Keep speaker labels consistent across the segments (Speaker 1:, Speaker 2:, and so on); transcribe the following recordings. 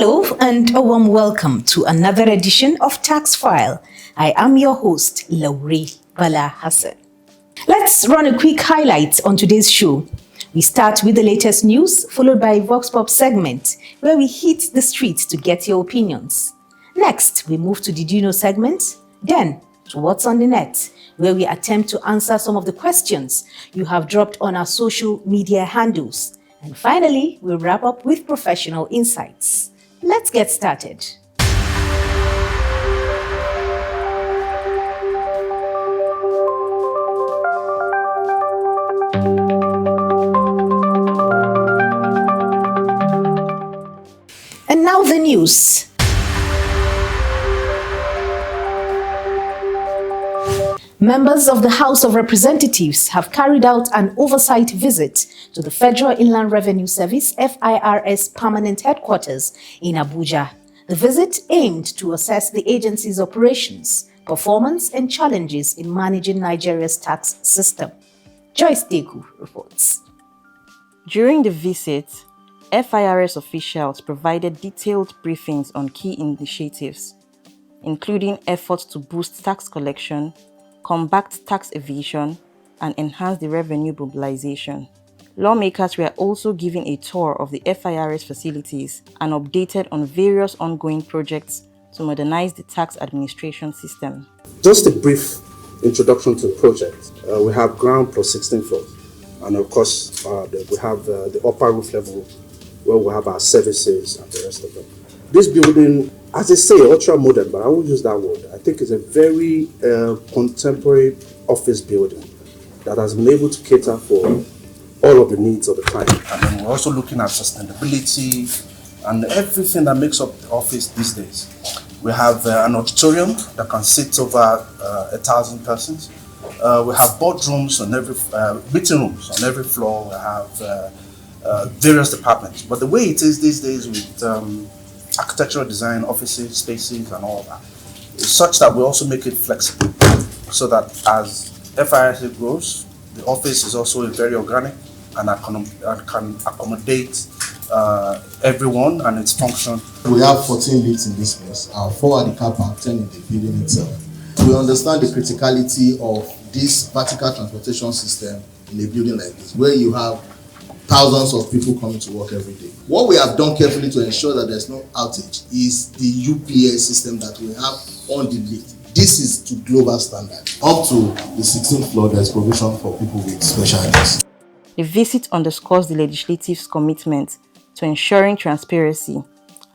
Speaker 1: Hello and a warm welcome to another edition of Tax File. I am your host, Laurie Bala Hassan. Let's run a quick highlight on today's show. We start with the latest news, followed by a Vox Pop segment, where we hit the streets to get your opinions. Next, we move to the Do You Know segment, then to What's on the Net, where we attempt to answer some of the questions you have dropped on our social media handles. And finally, we'll wrap up with professional insights. Let's get started. And now the news. Members of the House of Representatives have carried out an oversight visit to the Federal Inland Revenue Service (FIRS) permanent headquarters in Abuja. The visit aimed to assess the agency's operations, performance, and challenges in managing Nigeria's tax system. Joyce Deku reports.
Speaker 2: During the visit, FIRS officials provided detailed briefings on key initiatives, including efforts to boost tax collection, combat tax evasion, and enhance the revenue mobilization. Lawmakers were also given a tour of the FIRS facilities and updated on various ongoing projects to modernize the tax administration system.
Speaker 3: Just a brief introduction to the project. We have ground plus 16 floors, and of course we have the upper roof level where we have our services and the rest of them. This building, as they say, ultra modern, but I won't use that word. I think it's a very contemporary office building that has been able to cater for all of the needs of the client. And then we're also looking at sustainability and everything that makes up the office these days. We have an auditorium that can sit over 1,000 persons. We have boardrooms on every, meeting rooms on every floor. We have various departments. But the way it is these days with architectural design, offices, spaces, and all that, is such that we also make it flexible, so that as FIRS grows, the office is also very organic and can accommodate everyone and its function.
Speaker 4: We have 14 lifts in this place, 4 at the car park, 10 in the building itself. We understand the criticality of this vertical transportation system in a building like this, where you have thousands of people coming to work every day. What we have done carefully to ensure that there's no outage is the UPS system that we have on the lift. This is to global standard. Up to the 16th floor, there's provision for people with special needs.
Speaker 2: The visit underscores the legislative's commitment to ensuring transparency,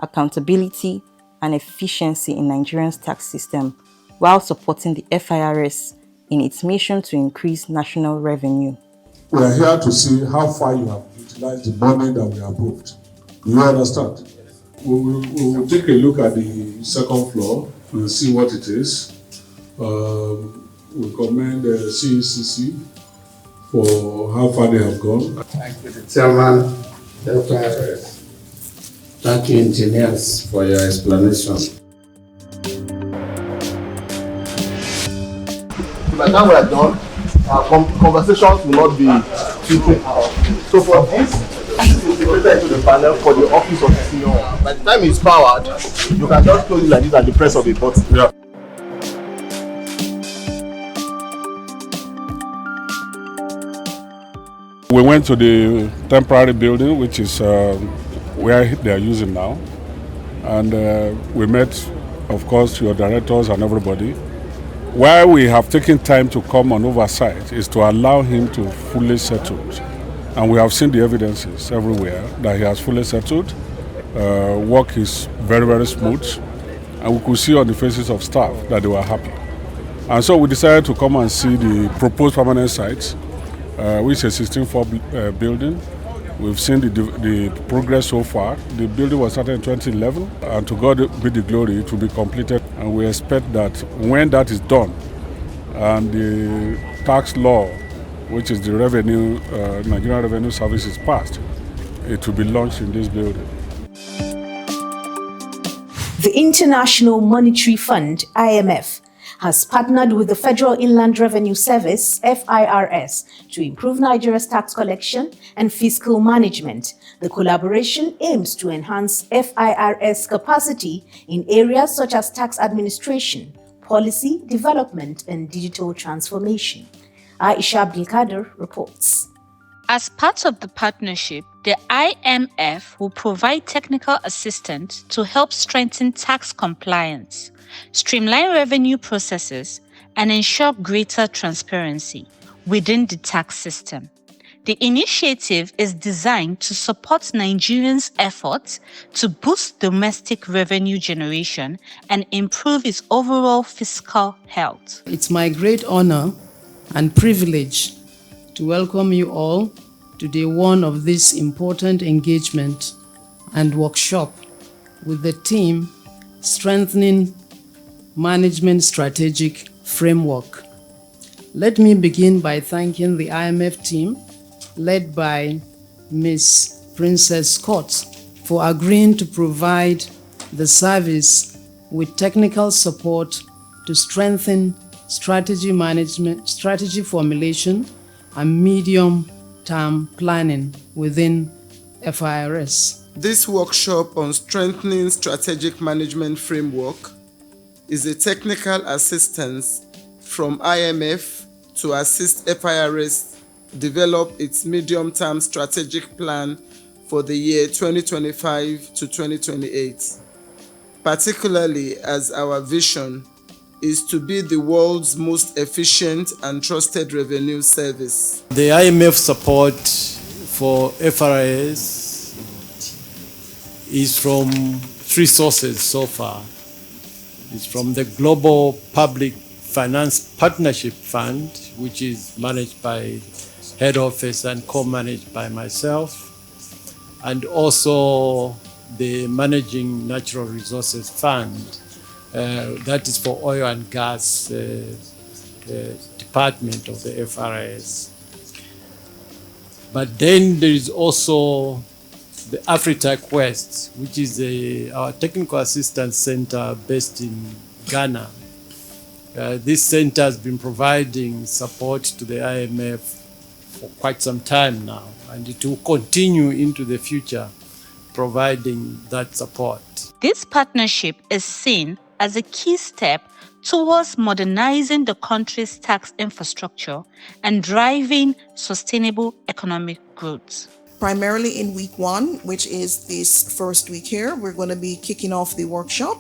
Speaker 2: accountability, and efficiency in Nigeria's tax system, while supporting the FIRS in its mission to increase national revenue.
Speaker 5: We are here to see how far you have utilized the money that we approved. Do you understand? We will take a look at the second floor and see what it is. We commend the CECC for how far they have gone.
Speaker 6: Thank you, the Chairman, FIRS. Thank you, engineers, for your explanation.
Speaker 4: By the time we are done, our conversations will not be tweeting out. So for this is integrated into the panel for the office of the senior. By the time it's powered, you can just close it like this at the press of a button.
Speaker 5: Yeah. We went to the temporary building, which is where they are using now. And we met, of course, your directors and everybody. Why we have taken time to come on oversight is to allow him to fully settle. And we have seen the evidences everywhere that he has fully settled. Work is very, very smooth. And we could see on the faces of staff that they were happy. And so we decided to come and see the proposed permanent site, which is a 16-floor building. We've seen the progress so far. The building was started in 2011, and to God be the glory, it will be completed. And we expect that when that is done, and the tax law, which is the Nigerian Revenue Service, is passed, it will be launched in this building.
Speaker 1: The International Monetary Fund, IMF, has partnered with the Federal Inland Revenue Service, FIRS, to improve Nigeria's tax collection and fiscal management. The collaboration aims to enhance FIRS capacity in areas such as tax administration, policy development, and digital transformation. Aisha Abdulkader reports.
Speaker 7: As part of the partnership, the IMF will provide technical assistance to help strengthen tax compliance, streamline revenue processes, and ensure greater transparency within the tax system. The initiative is designed to support Nigerians' efforts to boost domestic revenue generation and improve its overall fiscal health.
Speaker 8: It's my great honor and privilege to welcome you all to day one of this important engagement and workshop with the theme Strengthening Management Strategic Framework. Let me begin by thanking the IMF team led by Ms. Princess Scott for agreeing to provide the service with technical support to strengthen strategy management, strategy formulation, and medium-term planning within FIRS.
Speaker 9: This workshop on strengthening strategic management framework is a technical assistance from IMF to assist FIRS develop its medium-term strategic plan for the year 2025 to 2028, particularly as our vision is to be the world's most efficient and trusted revenue service.
Speaker 10: The IMF support for FIRS is from three sources so far. It's from the Global Public Finance Partnership Fund, which is managed by Head Office and co-managed by myself, and also the Managing Natural Resources Fund, that is for oil and gas department of the FIRS. But then there is also the Afritech West, which is our technical assistance center based in Ghana. This center has been providing support to the IMF for quite some time now, and it will continue into the future providing that support.
Speaker 7: This partnership is seen as a key step towards modernizing the country's tax infrastructure and driving sustainable economic growth.
Speaker 11: Primarily in week one, which is this first week here, we're going to be kicking off the workshop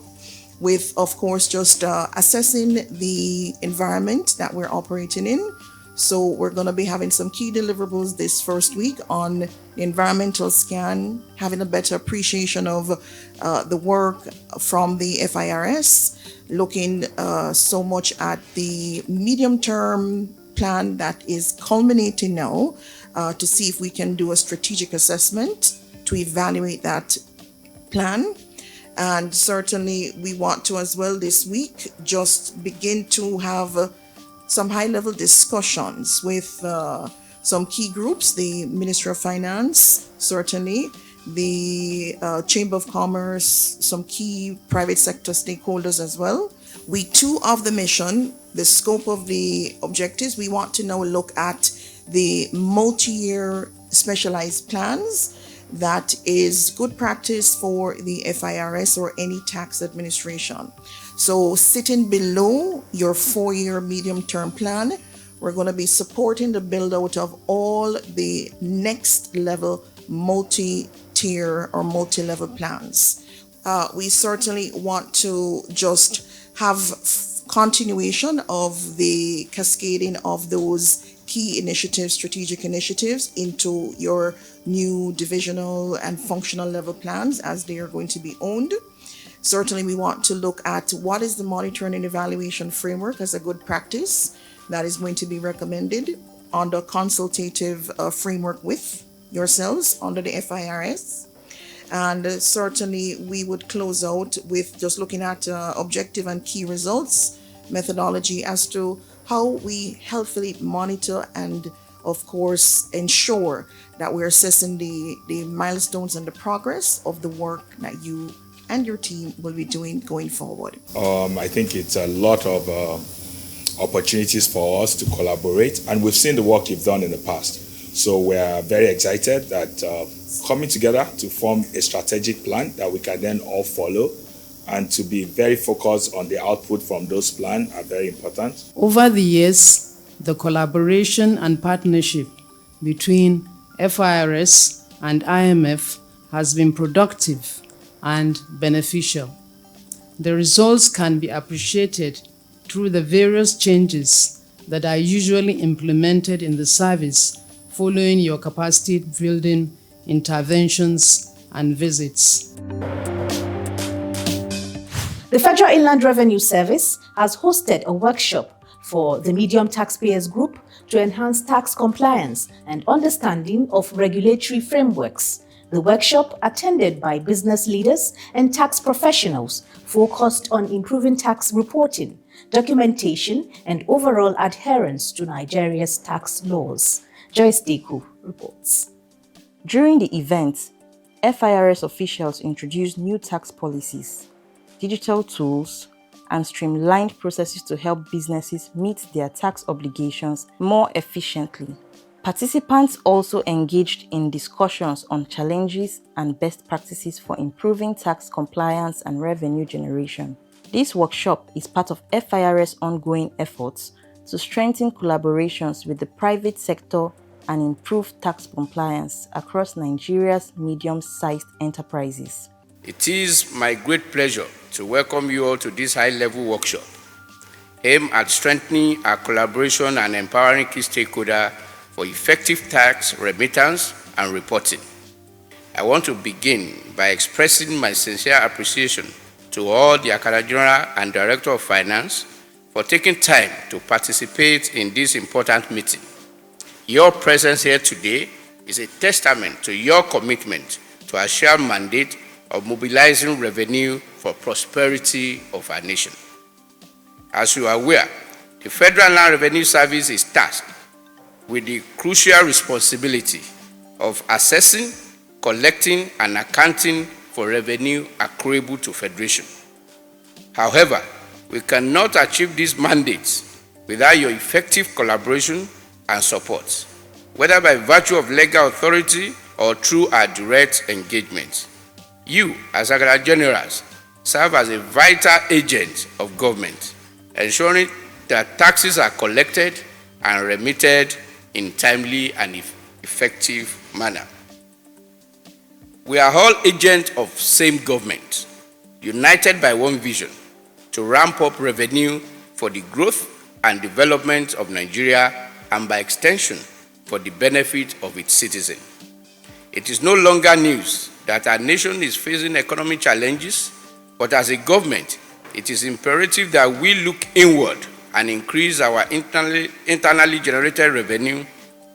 Speaker 11: with, of course, just assessing the environment that we're operating in. So we're going to be having some key deliverables this first week on the environmental scan, having a better appreciation of the work from the FIRS, looking so much at the medium-term plan that is culminating now to see if we can do a strategic assessment to evaluate that plan. And certainly we want to as well this week just begin to have some high-level discussions with some key groups, the Ministry of Finance, certainly, the Chamber of Commerce, some key private sector stakeholders as well. Week two of the mission, the scope of the objectives, we want to now look at the multi-year specialized plans that is good practice for the FIRS or any tax administration. So sitting below your 4-year medium-term plan, we're going to be supporting the build-out of all the next level multi-tier or multi-level plans. We certainly want to just have continuation of the cascading of those key initiatives, strategic initiatives into your new divisional and functional level plans as they are going to be owned. Certainly, we want to look at what is the monitoring and evaluation framework as a good practice that is going to be recommended under consultative framework with yourselves under the FIRS. And certainly, we would close out with just looking at objective and key results methodology as to how we healthily monitor and, of course, ensure that we're assessing the milestones and the progress of the work that you and your team will be doing going forward?
Speaker 12: I think it's a lot of opportunities for us to collaborate, and we've seen the work you've done in the past. So we're very excited that coming together to form a strategic plan that we can then all follow, and to be very focused on the output from those plans are very important.
Speaker 8: Over the years, the collaboration and partnership between FIRS and IMF has been productive and beneficial. The results can be appreciated through the various changes that are usually implemented in the service following your capacity building interventions and visits.
Speaker 1: The Federal Inland Revenue Service has hosted a workshop for the Medium Taxpayers Group to enhance tax compliance and understanding of regulatory frameworks. The workshop, attended by business leaders and tax professionals, focused on improving tax reporting, documentation, and overall adherence to Nigeria's tax laws. Joyce Deku reports.
Speaker 2: During the event, FIRS officials introduced new tax policies, digital tools, and streamlined processes to help businesses meet their tax obligations more efficiently. Participants also engaged in discussions on challenges and best practices for improving tax compliance and revenue generation. This workshop is part of FIRS' ongoing efforts to strengthen collaborations with the private sector and improve tax compliance across Nigeria's medium-sized enterprises.
Speaker 6: It is my great pleasure to welcome you all to this high-level workshop aimed at strengthening our collaboration and empowering key stakeholders for effective tax remittance and reporting. I want to begin by expressing my sincere appreciation to all the Accountant General and Director of Finance for taking time to participate in this important meeting. Your presence here today is a testament to your commitment to our shared mandate of mobilizing revenue for prosperity of our nation. As you are aware, the Federal Land Revenue Service is tasked with the crucial responsibility of assessing, collecting, and accounting for revenue accruable to Federation. However, we cannot achieve these mandates without your effective collaboration and support, whether by virtue of legal authority or through our direct engagement. You, as Accountant Generals, serve as a vital agent of government, ensuring that taxes are collected and remitted in timely and effective manner. We are all agents of same government, united by one vision to ramp up revenue for the growth and development of Nigeria, and by extension for the benefit of its citizens. It is no longer news that our nation is facing economic challenges, but as a government, it is imperative that we look inward and increase our internally generated revenue.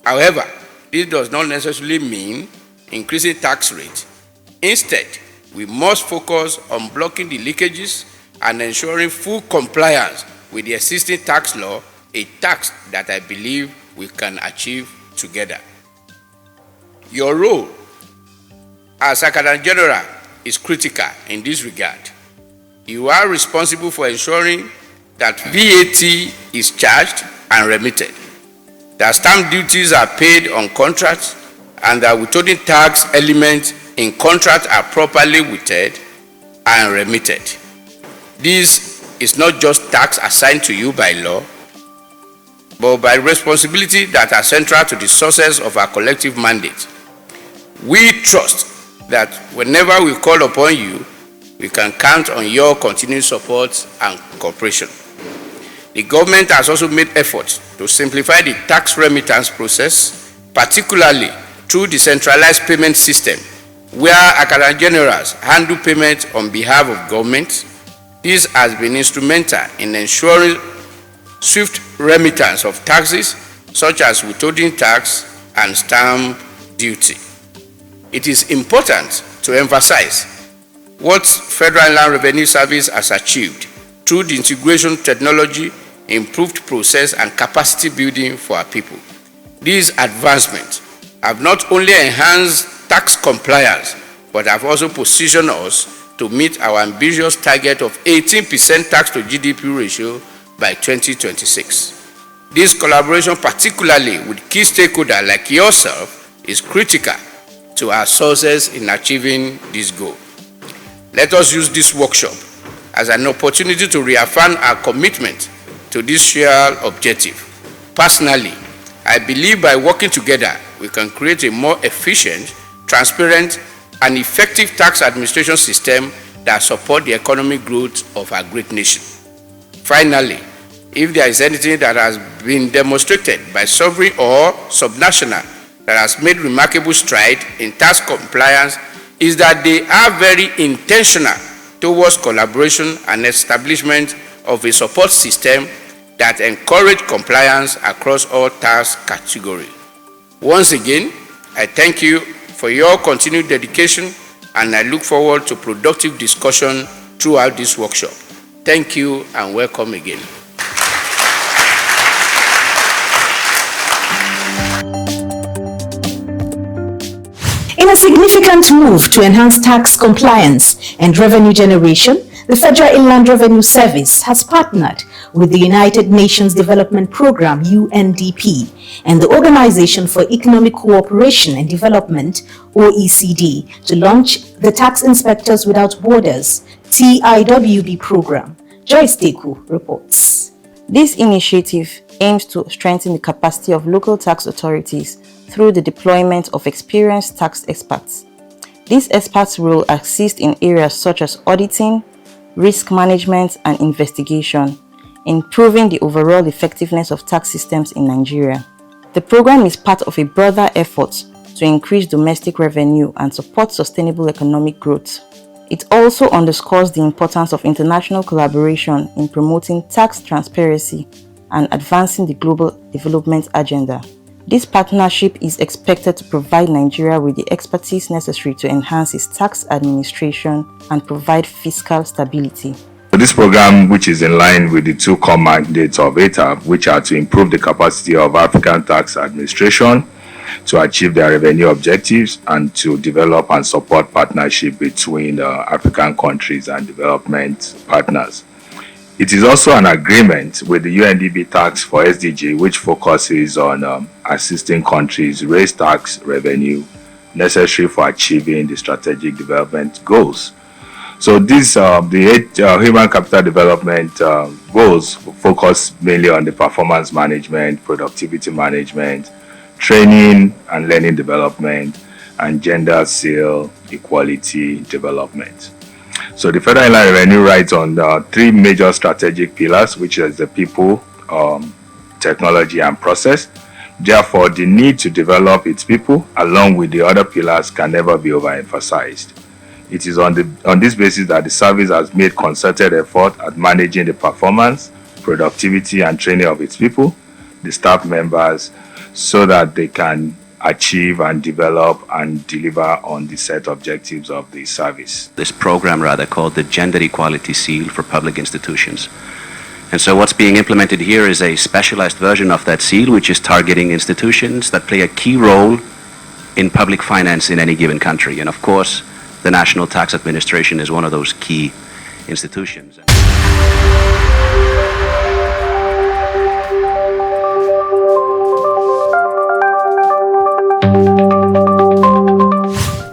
Speaker 6: However, this does not necessarily mean increasing tax rate. Instead, we must focus on blocking the leakages and ensuring full compliance with the existing tax law, a task that I believe we can achieve together. Your role as Accountant General is critical in this regard. You are responsible for ensuring that VAT is charged and remitted, that stamp duties are paid on contracts, and that withholding tax elements in contracts are properly withheld and remitted. This is not just tax assigned to you by law, but by responsibility that are central to the sources of our collective mandate. We trust that whenever we call upon you, we can count on your continued support and cooperation. The government has also made efforts to simplify the tax remittance process, particularly through the centralized payment system, where Accountant Generals handle payments on behalf of government. This has been instrumental in ensuring swift remittance of taxes such as withholding tax and stamp duty. It is important to emphasize what Federal Land Revenue Service has achieved through the integration technology, improved process, and capacity building for our people. These advancements have not only enhanced tax compliance, but have also positioned us to meet our ambitious target of 18% tax to GDP ratio by 2026. This collaboration, particularly with key stakeholders like yourself, is critical to our success in achieving this goal. Let us use this workshop as an opportunity to reaffirm our commitment to this shared objective. Personally, I believe by working together, we can create a more efficient, transparent, and effective tax administration system that supports the economic growth of our great nation. Finally, if there is anything that has been demonstrated by sovereign or subnational that has made remarkable strides in tax compliance, is that they are very intentional towards collaboration and establishment of a support system that encourages compliance across all tax categories. Once again, I thank you for your continued dedication, and I look forward to productive discussion throughout this workshop. Thank you and welcome again.
Speaker 1: In a significant move to enhance tax compliance and revenue generation, the Federal Inland Revenue Service has partnered with the United Nations Development Programme, UNDP, and the Organization for Economic Cooperation and Development, OECD, to launch the Tax Inspectors Without Borders, TIWB program. Joyce Deku reports.
Speaker 2: This initiative aims to strengthen the capacity of local tax authorities through the deployment of experienced tax experts. These experts will assist in areas such as auditing, risk management, and investigation, improving the overall effectiveness of tax systems in Nigeria. The program is part of a broader effort to increase domestic revenue and support sustainable economic growth. It also underscores the importance of international collaboration in promoting tax transparency and advancing the global development agenda. This partnership is expected to provide Nigeria with the expertise necessary to enhance its tax administration and provide fiscal stability.
Speaker 12: This program, which is in line with the two core mandates of ATAP, which are to improve the capacity of African tax administration to achieve their revenue objectives and to develop and support partnership between African countries and development partners. It is also an agreement with the UNDP Tax for SDG, which focuses on assisting countries raise tax revenue necessary for achieving the strategic development goals. So these, the human capital development goals focus mainly on the performance management, productivity management, training and learning development, and gender skill equality development. So the Federal Inland Revenue rides on three major strategic pillars, which is the people, technology, and process. Therefore, the need to develop its people, along with the other pillars, can never be overemphasized. It is on this basis that the service has made concerted effort at managing the performance, productivity, and training of its people, the staff members, so that they can achieve and develop and deliver on the set objectives of the service.
Speaker 13: This program called the Gender Equality Seal for Public Institutions. And so what's being implemented here is a specialized version of that seal, which is targeting institutions that play a key role in public finance in any given country. And of course, the National Tax Administration is one of those key institutions.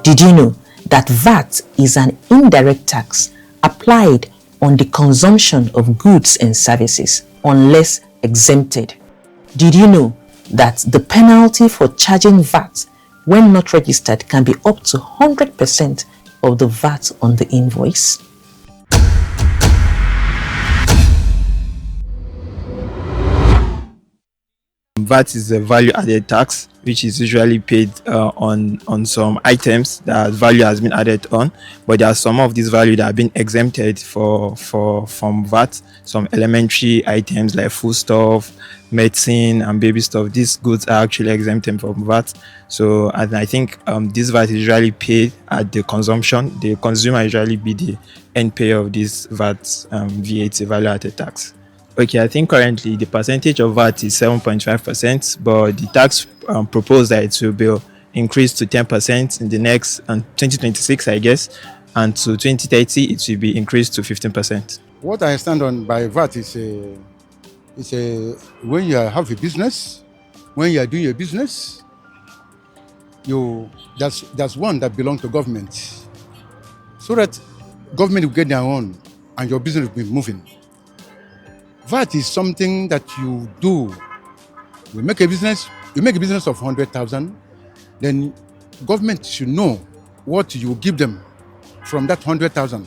Speaker 14: Did you know that VAT is an indirect tax applied on the consumption of goods and services unless exempted? Did you know that the penalty for charging VAT when not registered can be up to 100% of the VAT on the invoice?
Speaker 15: VAT is a value-added tax, which is usually paid on some items that value has been added on, but there are some of these value that have been exempted from VAT. Some elementary items like foodstuff, medicine, and baby stuff. These goods are actually exempted from VAT. So, and I think this VAT is usually paid at the consumption. The consumer usually be the end payer of this VAT value-added tax. Okay, I think currently the percentage of VAT is 7.5%, but the tax proposed that it will be increased to 10% in the next 2026, I guess. and to 2030 it will be increased to 15%.
Speaker 16: What I stand on by VAT is when you have a business, when you are doing a business, there's one that belongs to government, so that government will get their own and your business will be moving. VAT is something that you do. You make a business of 100,000, then government should know what you give them from that 100,000,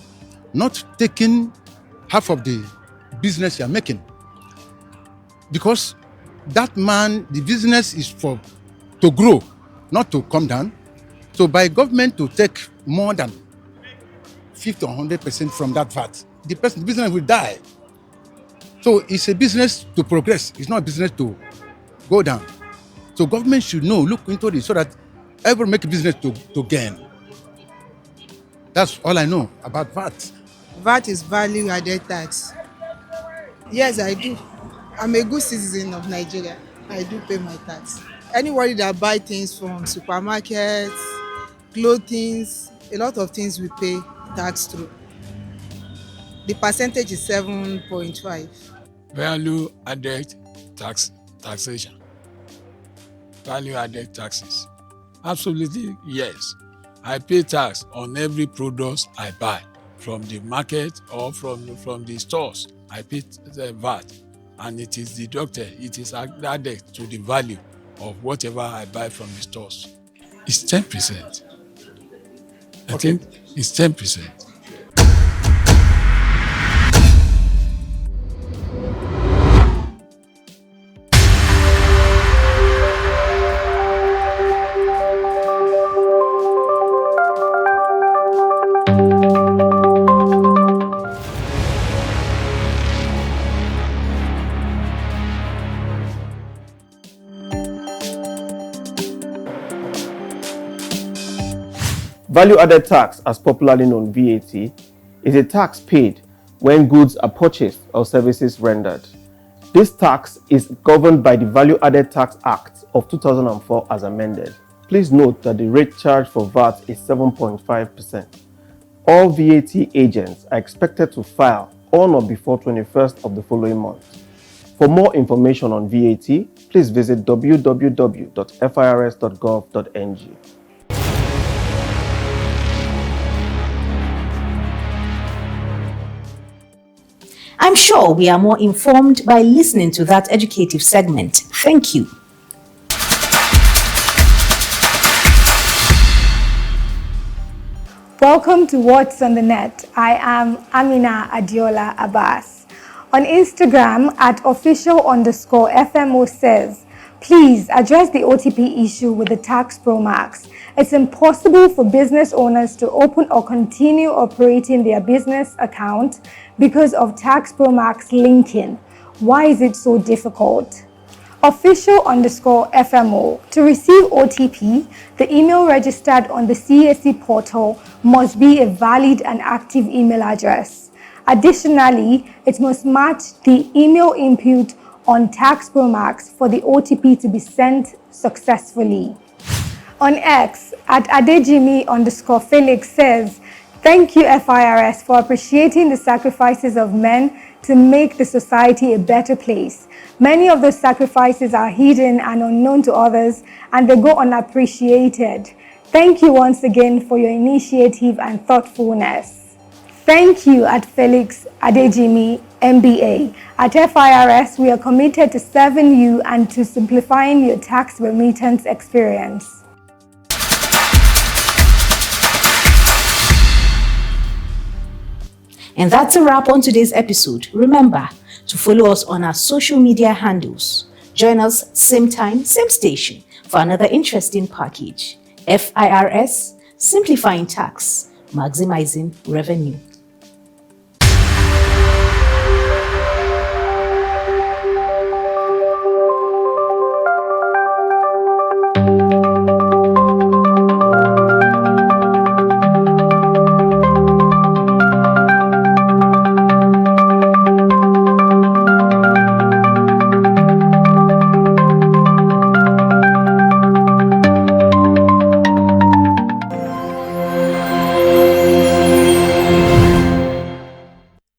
Speaker 16: not taking half of the business you're making. Because that man, the business is to grow, not to come down. So by government to take more than 50 or 100% from that VAT, the business will die. So it's a business to progress. It's not a business to go down. So government should know, look into this so that everyone make a business to gain. That's all I know about VAT.
Speaker 17: VAT is value added tax. Yes, I do. I'm a good citizen of Nigeria. I do pay my tax. Anybody that buy things from supermarkets, clothing, a lot of things we pay tax through. The percentage is 7.5.
Speaker 18: Value added taxation. Value added taxes. Absolutely, yes. I pay tax on every product I buy from the market or from the stores. I pay the VAT, and it is deducted. It is added to the value of whatever I buy from the stores. It's 10%. I think it's 10%.
Speaker 19: Value-added tax, as popularly known VAT, is a tax paid when goods are purchased or services rendered. This tax is governed by the Value-Added Tax Act of 2004 as amended. Please note that the rate charged for VAT is 7.5%. All VAT agents are expected to file on or before 21st of the following month. For more information on VAT, please visit www.firs.gov.ng.
Speaker 1: I'm sure we are more informed by listening to that educative segment. Thank you.
Speaker 20: Welcome to What's on the Net. I am Amina Adiola Abbas. On Instagram at official_FMO says, please address the OTP issue with the Tax Pro Max. It's impossible for business owners to open or continue operating their business account because of Tax Pro Max linking. Why is it so difficult? Official_FMO. To receive OTP, the email registered on the CAC portal must be a valid and active email address. Additionally, it must match the email input on Tax Pro Max for the OTP to be sent successfully. On X, at Adejimi_Felix says, thank you FIRS for appreciating the sacrifices of men to make the society a better place. Many of those sacrifices are hidden and unknown to others, and they go unappreciated. Thank you once again for your initiative and thoughtfulness. Thank you at Felix Adejimi, MBA. At FIRS, we are committed to serving you and to simplifying your tax remittance experience.
Speaker 1: And that's a wrap on today's episode. Remember to follow us on our social media handles. Join us same time, same station for another interesting package. FIRS, simplifying tax, maximizing revenue.